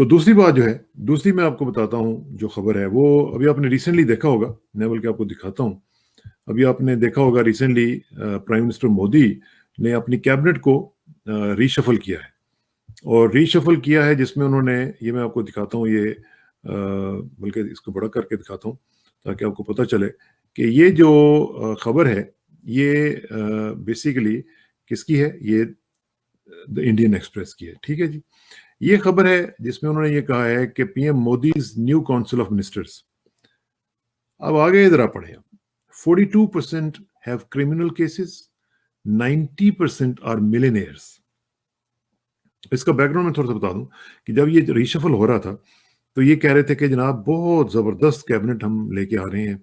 تو دوسری بات جو ہے، دوسری میں آپ کو بتاتا ہوں جو خبر ہے، وہ ابھی آپ نے ریسنٹلی دیکھا ہوگا، میں بلکہ آپ کو دکھاتا ہوں. ابھی آپ نے دیکھا ہوگا ریسنٹلی پرائم منسٹر مودی نے اپنی کیبنٹ کو ریشفل کیا ہے، اور ریشفل کیا ہے جس میں انہوں نے، یہ میں آپ کو دکھاتا ہوں، یہ بلکہ اس کو بڑا کر کے دکھاتا ہوں تاکہ آپ کو پتہ چلے کہ یہ جو خبر ہے یہ بیسیکلی کس کی ہے، یہ دا انڈین ایکسپریس کی ہے. ٹھیک ہے جی، یہ خبر ہے جس میں انہوں نے یہ کہا ہے کہ پی ایم Modi's new council of ministers. اب آگے ذرا پڑھیں. 42% have criminal cases, 90% are millionaires. اس کا بیک گراؤنڈ میں تھوڑا سا بتا دوں کہ جب یہ ریشفل ہو رہا تھا تو یہ کہہ رہے تھے کہ جناب بہت زبردست کیبنٹ ہم لے کے آ رہے ہیں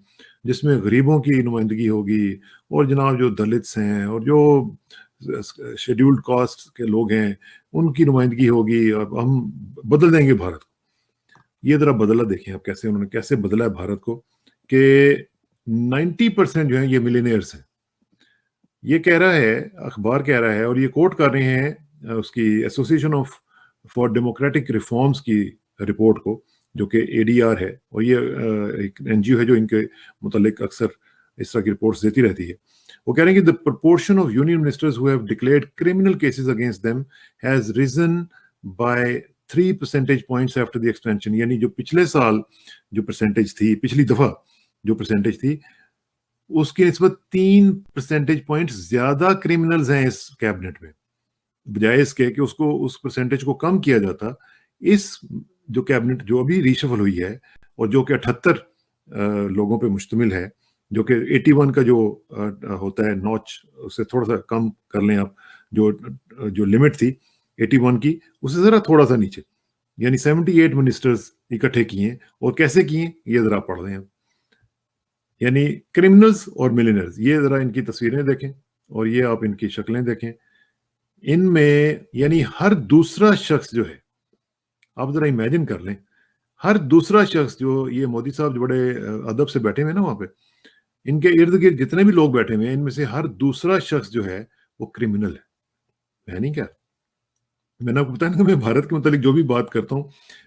جس میں غریبوں کی نمائندگی ہوگی، اور جناب جو دلتس ہیں اور جو شیڈیولڈ کاسٹ کے لوگ ہیں ان کی نمائندگی ہوگی، اور ہم بدل دیں گے بھارت کو. یہ ذرا بدلا دیکھیں آپ کیسے انہوں نے کیسے بدلا ہے بھارت کو، کہ 90% جو ہیں یہ ملینئرس ہیں. یہ کہہ رہا ہے، اخبار کہہ رہا ہے، اور یہ کوٹ کر رہے ہیں اس کی association of for democratic reforms کی رپورٹ کو، جو کہ اے ڈی آر ہے، اور یہ ایک این جی او ہے جو ان کے متعلق اکثر اس طرح کی رپورٹس دیتی رہتی ہے. وہ کہہ رہے ہیں کہ the proportion of union ministers who have declared criminal cases against them has risen by 3 percentage points after the expansion. یعنی جو پچھلے سال جو پرسنٹیج تھی، پچھلی دفعہ جو پرسنٹیج تھی، اس کی نسبت 3 percentage points زیادہ کریمنلز ہیں اس کیبنٹ میں، بجائے اس کے کہ اس کو اس پرسنٹیج کو کم کیا جاتا. اس جو کیبنٹ جو ابھی ریشفل ہوئی ہے اور جو کہ 78 لوگوں پہ مشتمل ہے، جو کہ 81 کا جو ہوتا ہے نوچ، اس سے تھوڑا سا کم کر لیں آپ، جو لمٹ تھی 81 کی اس سے ذرا تھوڑا سا نیچے، یعنی 78 منسٹرز اکٹھے کیے ہیں. اور کیسے کیے ہیں یہ ذرا پڑھ رہے ہیں، یعنی کرمنلز اور ملینرز. یہ ذرا ان کی تصویریں دیکھیں اور یہ آپ ان کی شکلیں دیکھیں. ان میں یعنی ہر دوسرا شخص جو ہے، آپ ذرا امیجن کر لیں، ہر دوسرا شخص جو، یہ مودی صاحب جو بڑے ادب سے بیٹھے ہوئے نا وہاں پہ، ان کے ارد گرد جتنے بھی لوگ بیٹھے ہوئے ہیں ان میں سے ہر دوسرا شخص جو ہے وہ کرمنل ہے نہیں کیا؟ میں نے آپ کو بتایا نا کہ میں بھارت کے متعلق جو بھی بات کرتا ہوں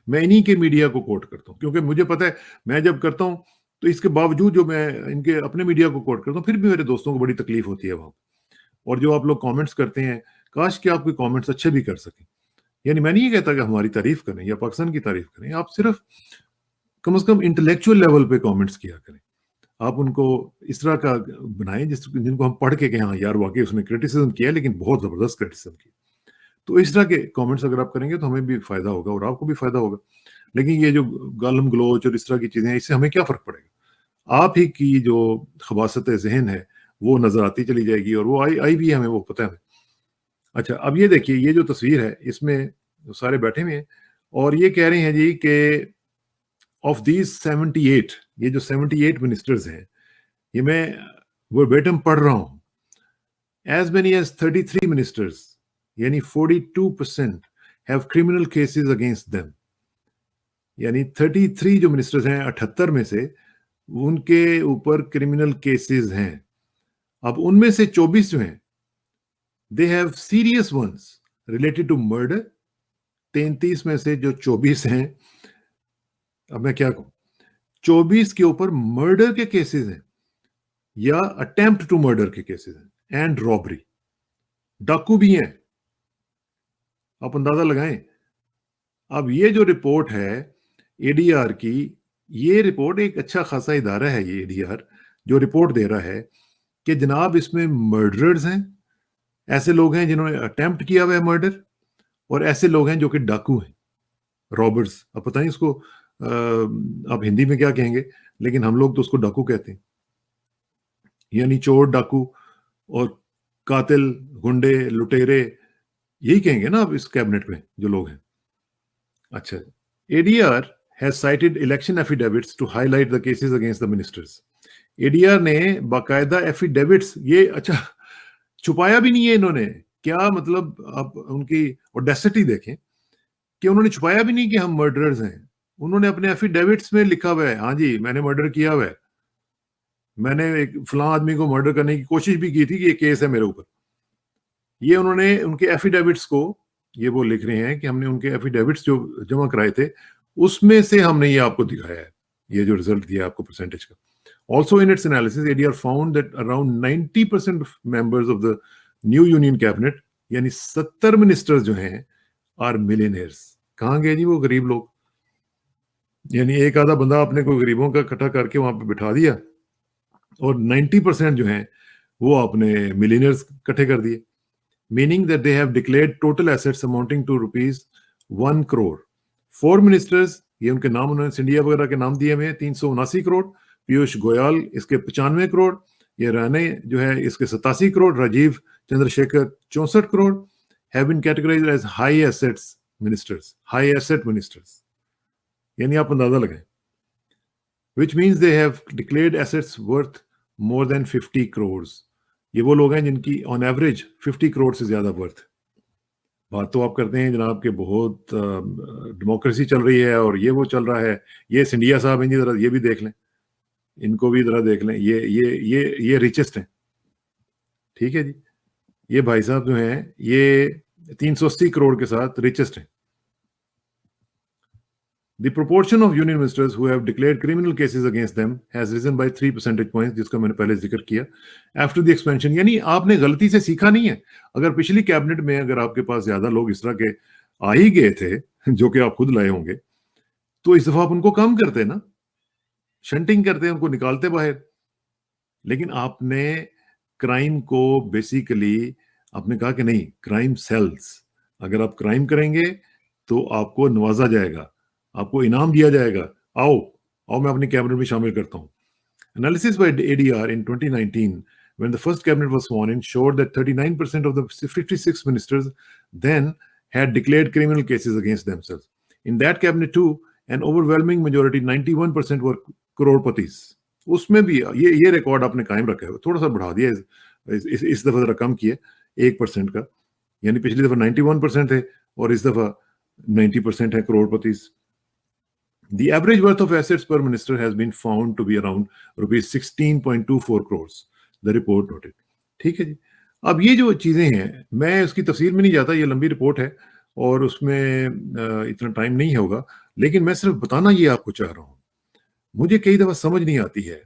میں انہی کے میڈیا کو کوٹ کرتا ہوں، کیونکہ مجھے پتہ ہے میں جب کرتا ہوں تو اس کے باوجود جو میں ان کے اپنے میڈیا کو کوٹ کرتا ہوں پھر بھی میرے دوستوں کو بڑی تکلیف ہوتی ہے وہاں. اور جو آپ لوگ کامنٹس کرتے ہیں، کاش کہ آپ کے کامنٹس اچھے بھی کر سکیں. یعنی میں نہیں یہ کہتا کہ ہماری تعریف کریں یا پاکستان کی تعریف کریں، آپ صرف کم از کم انٹلیکچوئل لیول پہ کامنٹس کیا کریں. آپ ان کو اس طرح کا بنائیں جن کو ہم پڑھ کے کہ ہاں یار واقعی اس نے کرٹیسزم کیا لیکن بہت زبردست کرٹیسزم کی. تو اس طرح کے کامنٹس اگر آپ کریں گے تو ہمیں بھی فائدہ ہوگا اور آپ کو بھی فائدہ ہوگا. لیکن یہ جو گالم گلوچ اور اس طرح کی چیزیں ہیں، اس سے ہمیں کیا فرق پڑے گا؟ آپ ہی کی جو خباثت ذہن ہے وہ نظر آتی چلی جائے گی، اور وہ آئی بھی ہے، ہمیں وہ پتہ ہے. اچھا، اب یہ دیکھیے، یہ جو تصویر ہے اس میں سارے بیٹھے ہوئے ہیں اور یہ کہہ رہے ہیں جی کہ آف دیز 78، یہ جو 78 منسٹرز ہیں، یہ میں وربیٹم پڑھ رہا ہوں، ایز مینی ایز 33 منسٹرز یعنی 42% have criminal cases against them. یعنی 33 جو منسٹرز ہیں 78 میں سے ان کے اوپر کرمنل کیسز ہیں. اب ان میں سے 24 جو ہیں they have serious ones related to murder. 33 میں سے جو 24 ہیں، اب میں کیا کہوں، 24 کے اوپر مرڈر کے کیسز ہیں یا اٹیمپٹ ٹو مرڈر کے کیسز ہیں، اینڈ رابری، ڈاکو بھی ہیں. آپ اندازہ لگائیں. اب یہ جو رپورٹ ہے اے ڈی آر کی، یہ رپورٹ ایک اچھا خاصا ادارہ ہے، یہ اے ڈی آر جو رپورٹ دے رہا ہے کہ جناب اس میں مرڈرز ہیں، ایسے لوگ ہیں جنہوں نے اٹیمپٹ کیا ہوا ہے مرڈر، اور ایسے لوگ ہیں جو کہ ڈاکو ہیں، رابرز. اب پتہ نہیں اس کو آپ ہندی میں کیا کہیں گے، لیکن ہم لوگ تو اس کو ڈاکو کہتے ہیں، یعنی چور، ڈاکو اور قاتل، گنڈے، لٹیرے، یہی کہیں گے نا آپ اس کیبنٹ میں جو لوگ ہیں. اچھا، A D R has cited election affidavits to highlight the cases against the ministers. A D R نے باقاعدہ ایفیڈیوٹس، یہ اچھا چھپایا بھی نہیں ہے انہوں نے. کیا مطلب آپ ان کی اوڈیسٹی دیکھیں کہ انہوں نے چھپایا بھی نہیں کہ ہم مرڈررز ہیں. انہوں نے اپنے ایفیڈیوٹس میں لکھا ہوا ہے، ہاں جی میں نے مرڈر کیا ہوا ہے، میں نے ایک فلاں آدمی کو مرڈر کرنے کی کوشش بھی کی تھی کہ یہ کیس ہے میرے اوپر. یہ انہوں نے ان کے ایفیڈیوٹس کو یہ وہ لکھ رہے ہیں کہ ہم نے ان کے ایفیڈیوٹس جو جمع کرائے تھے اس میں سے ہم نے یہ آپ کو دکھایا ہے، یہ جو رزلٹ دیا آپ کو پرسنٹیج کا. Also in its analysis, ADR found that around 90% of members of the new union cabinet, یعنی 70 منسٹرز جو ہیں are millionaires. کہاں گئے جی وہ غریب لوگ؟ یعنی ایک آدھا بندہ اپنے کو غریبوں کا اکٹھا کر کے وہاں پہ بٹھا دیا اور 90% جو ہیں وہ اپنے ملینئرز اکٹھے کر دیے. Meaning that they have declared total assets amounting to rupees 1 crore. 4 ministers, یہ ان کے نام انہوں نے سنڈیا وغیرہ کے نام دیے ہوئے 379 کروڑ، پیوش گویال اس کے 95 کروڑ، یہ رانے جو ہے اس کے 87 crore, Rajiv Chandra Shekhar 64 crore have been categorized as high assets ministers, high asset ministers. یعنی آپ اندازہ لگائیں. Which means they have declared assets worth more than 50 crores. یہ وہ لوگ ہیں جن کی آن ایوریج 50 کروڑ سے زیادہ ورتھ. بات تو آپ کرتے ہیں جناب کہ بہت ڈیموکریسی چل رہی ہے اور یہ وہ چل رہا ہے. یہ سنڈیا صاحب ہیں جی، ذرا یہ بھی دیکھ لیں، ان کو بھی ذرا دیکھ لیں، یہ ریچسٹ ہیں. ٹھیک ہے جی، یہ بھائی صاحب جو ہیں یہ 380 کروڑ کے ساتھ ریچسٹ ہیں. The proportion of union ministers who have declared criminal cases against them has risen by 3 percentage points, جس کا میں نے پہلے ذکر کیا. After the expansion، یعنی آپ نے غلطی سے سیکھا نہیں ہے. اگر پچھلی کیبنٹ میں اگر آپ کے پاس زیادہ لوگ اس طرح کے آ ہی گئے تھے جو کہ آپ خود لائے ہوں گے، تو اس دفعہ آپ ان کو کم کرتے نا، شنٹنگ کرتے، ان کو نکالتے باہر. لیکن آپ نے کرائم کو بیسیکلی آپ نے کہا کہ نہیں، کرائم سیلز، اگر آپ کرائم کریں گے تو آپ کو نوازا جائے گا، آپ کو انعام دیا جائے گا. آؤ میں اپنی کیبنٹ میں شامل کرتا ہوں. Analysis by ADR in 2019, when the first cabinet was sworn in, showed that 39% of the 56 ministers then had declared criminal cases against themselves. In that cabinet too, an overwhelming majority, 91% were crorpatis. اس میں بھی یہ record آپ نے قائم رکھا ہے، تھوڑا سا بڑھا دیا اس دفعہ ذرا کم کیے 1% کا، یعنی پچھلی دفعہ 91% تھے اور اس دفعہ 90% ہے کروڑپتیز. The average worth of assets per minister has been found to be around rupees 16.24 crores, the report noted. ٹھیک ہے جی. اب یہ جو چیزیں ہیں میں اس کی تفصیل میں نہیں جاتا، یہ لمبی رپورٹ ہے اور اس میں اتنا ٹائم نہیں ہوگا، لیکن میں صرف بتانا یہ آپ کو چاہ رہا ہوں. مجھے کئی دفعہ سمجھ نہیں آتی ہے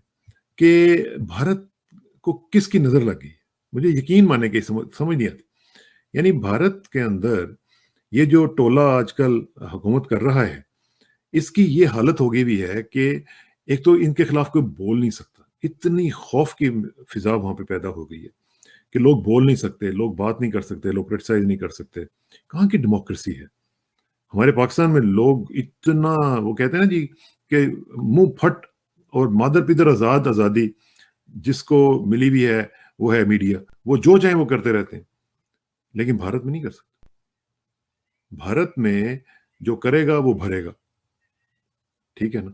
کہ بھارت کو کس کی نظر لگ گئی. مجھے یقین مانے کہ سمجھ نہیں آتی. یعنی بھارت کے اندر یہ جو ٹولہ آج کل حکومت کر رہا ہے، اس کی یہ حالت ہو گئی بھی ہے کہ ایک تو ان کے خلاف کوئی بول نہیں سکتا. اتنی خوف کی فضا وہاں پہ پیدا ہو گئی ہے کہ لوگ بول نہیں سکتے، لوگ بات نہیں کر سکتے، لوگ کرٹیسائز نہیں کر سکتے. کہاں کی ڈیموکریسی ہے؟ ہمارے پاکستان میں لوگ اتنا، وہ کہتے ہیں نا جی کہ منہ پھٹ اور مادر پیدر آزادی جس کو ملی بھی ہے وہ ہے میڈیا، وہ جو چاہیں وہ کرتے رہتے ہیں. لیکن بھارت میں نہیں کر سکتے. بھارت میں جو کرے گا وہ بھرے گا. ٹھیک ہے نا.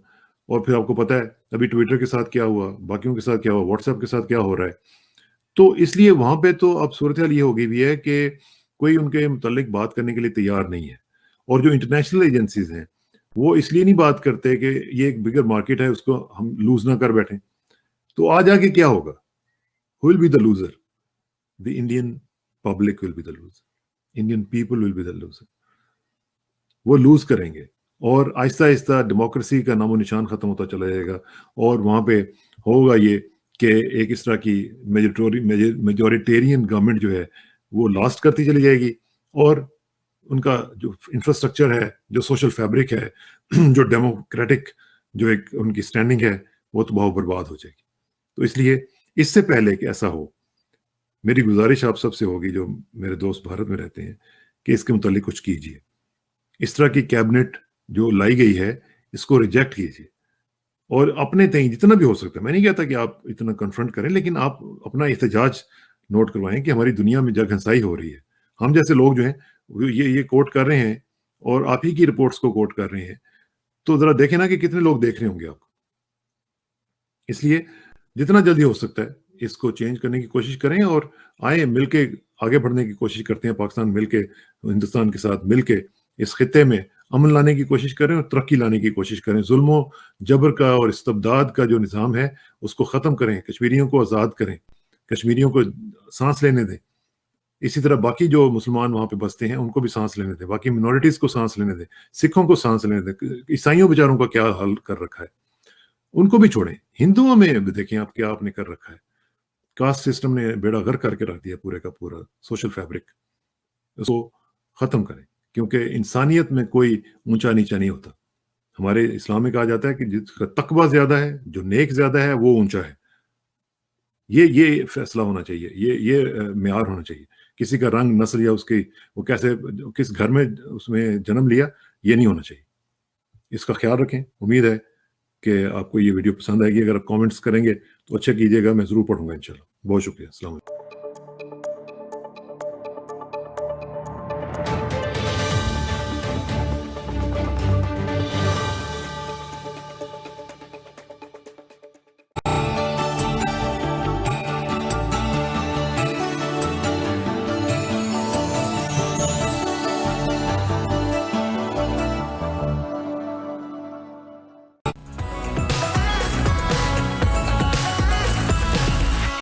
اور پھر آپ کو پتا ہے ابھی ٹویٹر کے ساتھ کیا ہوا، باقیوں کے ساتھ کیا ہوا، واٹس ایپ کے ساتھ کیا ہو رہا ہے. تو اس لیے وہاں پہ تو اب صورتحال یہ ہو گئی بھی ہے کہ کوئی ان کے متعلق بات کرنے کے لیے تیار نہیں ہے. اور جو انٹرنیشنل ایجنسیز ہیں وہ اس لیے نہیں بات کرتے کہ یہ ایک بگر مارکیٹ ہے، اس کو ہم لوز نہ کر بیٹھیں. تو آج آگے کیا ہوگا؟ Who will be the loser? The Indian public will be the loser. Indian people will be the loser. وہ لوز کریں گے اور آہستہ آہستہ ڈیموکریسی کا نام و نشان ختم ہوتا چلا جائے گا. اور وہاں پہ ہوگا یہ کہ ایک اس طرح کی میجورٹیرین گورنمنٹ جو ہے وہ لاسٹ کرتی چلی جائے گی، اور ان کا جو انفراسٹرکچر ہے، جو سوشل فیبرک ہے، جو ڈیموکریٹک جو ایک ان کی سٹینڈنگ ہے، وہ تو بہت برباد ہو جائے گی. تو اس لیے اس سے پہلے کہ ایسا ہو، میری گزارش آپ سب سے ہوگی جو میرے دوست بھارت میں رہتے ہیں کہ اس کے متعلق کچھ کیجیے. اس طرح کی کیبنٹ جو لائی گئی ہے اس کو ریجیکٹ کیجیے، اور اپنے تئیں جتنا بھی ہو سکتا ہے. میں نہیں کہتا کہ آپ اتنا کنفرنٹ کریں، لیکن آپ اپنا احتجاج نوٹ کروائیں کہ ہماری دنیا میں جگ ہنسائی ہو رہی ہے. ہم جیسے لوگ جو ہیں یہ کوٹ کر رہے ہیں اور آپ ہی کی رپورٹس کو کوٹ کر رہے ہیں، تو ذرا دیکھیں نا کہ کتنے لوگ دیکھ رہے ہوں گے آپ کو. اس لیے جتنا جلدی ہو سکتا ہے اس کو چینج کرنے کی کوشش کریں، اور آئیں مل کے آگے بڑھنے کی کوشش کرتے ہیں. پاکستان مل کے، ہندوستان کے ساتھ مل کے اس خطے میں امن لانے کی کوشش کریں اور ترقی لانے کی کوشش کریں. ظلم و جبر کا اور استبداد کا جو نظام ہے اس کو ختم کریں. کشمیریوں کو آزاد کریں، کشمیریوں کو سانس لینے دیں. اسی طرح باقی جو مسلمان وہاں پہ بستے ہیں ان کو بھی سانس لینے دیں، باقی منورٹیز کو سانس لینے دیں، سکھوں کو سانس لینے دیں، عیسائیوں بیچاروں کا کیا حل کر رکھا ہے ان کو بھی چھوڑیں۔ ہندوؤں میں دیکھیں آپ کیا آپ نے کر رکھا ہے، کاسٹ سسٹم نے بیڑا غر کر کے رکھ دیا پورے کا پورا سوشل فیبرک، اس کو ختم کریں، کیونکہ انسانیت میں کوئی اونچا نیچا نہیں ہوتا۔ ہمارے اسلام میں کہا جاتا ہے کہ جس کا تقویٰ زیادہ ہے، جو نیک زیادہ ہے، وہ اونچا ہے۔ یہ فیصلہ ہونا چاہیے، یہ معیار ہونا چاہیے۔ کسی کا رنگ، نسل یا اس کی وہ کیسے کس گھر میں اس میں جنم لیا، یہ نہیں ہونا چاہیے۔ اس کا خیال رکھیں۔ امید ہے کہ آپ کو یہ ویڈیو پسند آئے گی۔ اگر آپ کامنٹس کریں گے تو اچھا کیجیے گا، میں ضرور پڑھوں گا انشاءاللہ۔ بہت شکریہ، السلام علیکم۔